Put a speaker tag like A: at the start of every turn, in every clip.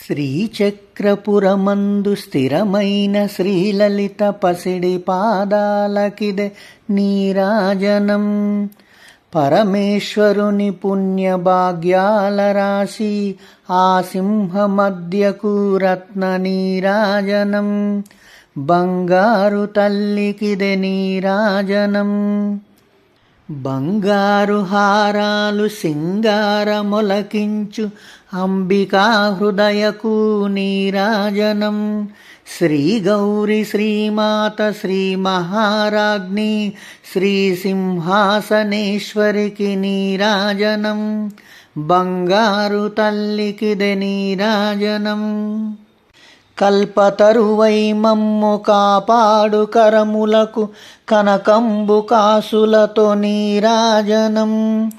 A: శ్రీచక్రపురమందు స్థిరమైన శ్రీలలిత పసిడి పాదాలకిదే నీరాజనం. పరమేశ్వరుని పుణ్యభాగ్యాల రాశి ఆ సింహ మధ్యకు రత్న నీరాజనం. బంగారు తల్లికిదే నీరాజనం. బంగారు హారాలు సింగారమొలకించు అంబికా హృదయకు నీరాజనం. శ్రీ గౌరి శ్రీమాత శ్రీ మహారాజ్ఞి శ్రీ సింహాసనేశ్వరికి నీరాజనం. బంగారు తల్లికిదే నీరాజనం. కల్పతరువై మమ్ము కాపాడు కరములకు కనకంబు కాసులతో నీరాజనం.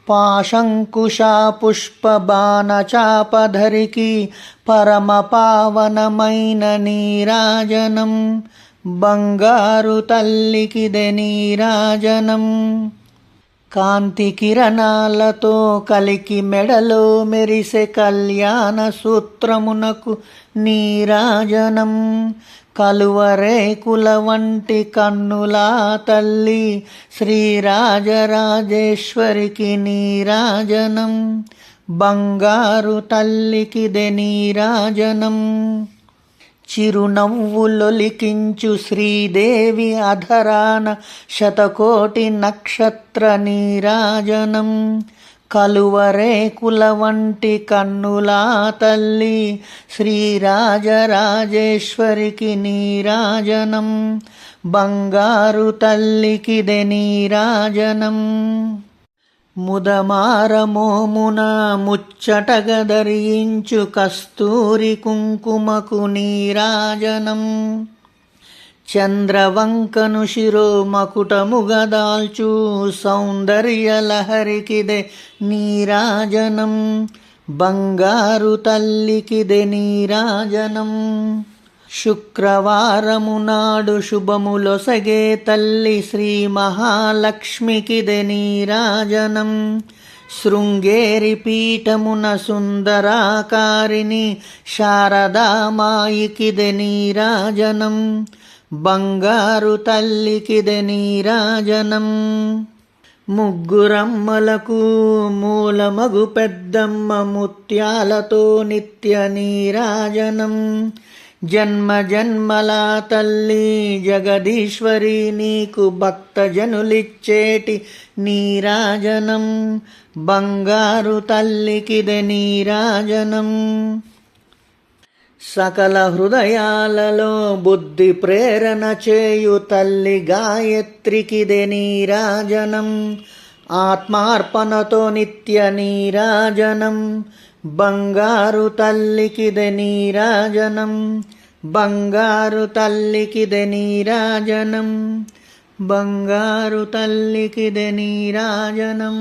A: పాశంకుశా పుష్ప బాణ చాపధరికి పరమ పావనమైన నీరాజనం. బంగారు తల్లికిదే నీరాజనం. కాంతి కిరణాలతో కలికి మెడలో మెరిసే కళ్యాణ సూత్రమునకు నీరాజనం. కలువరేకుల వంటి కన్నులా తల్లి శ్రీరాజరాజేశ్వరికి నీరాజనం. బంగారు తల్లికిదే నీరాజనం. చిరునవ్వులొలికించు శ్రీదేవి అధరాన శతకోటి నక్షత్ర నీరాజనం. కలువరేకుల వంటి కన్నులా తల్లి శ్రీరాజరాజేశ్వరికి నీరాజనం. బంగారు తల్లికిదే నీరాజనం. ముదమారమోమున ముచ్చటగా ధరించు కస్తూరి కుంకుమకు నీరాజనం. చంద్రవంకను శిరోమకుటముగా దాల్చు సౌందర్యలహరికిదే నీరాజనం. బంగారు తల్లికిదే నీరాజనం. శుక్రవారము నాడు శుభములొసగే తల్లి శ్రీ మహాలక్ష్మికిదే నీరాజనం. శృంగేరి పీఠమున సుందరాకారిణి శారదామాయికిదే నీరాజనం. బంగారు తల్లికిదే నీరాజనం. ముగ్గురమ్మలకు మూలమగు పెద్దమ్మ ముత్యాలతో నిత్య నీరాజనం. జన్మ జన్మల తల్లి జగదీశ్వరి నీకు భక్తజనులిచ్చేటి నీరాజనం. బంగారు తల్లికిదే నీరాజనం. సకల హృదయాలలో బుద్ధి ప్రేరణ చేయు తల్లి గాయత్రికిదే నీరాజనం. ఆత్మార్పణతో నిత్య నీరాజనం. బంగారు తల్లికిదే నీరాజనం. బంగారు తల్లికిదే నీరాజనం. బంగారు తల్లికిదే నీరాజనం.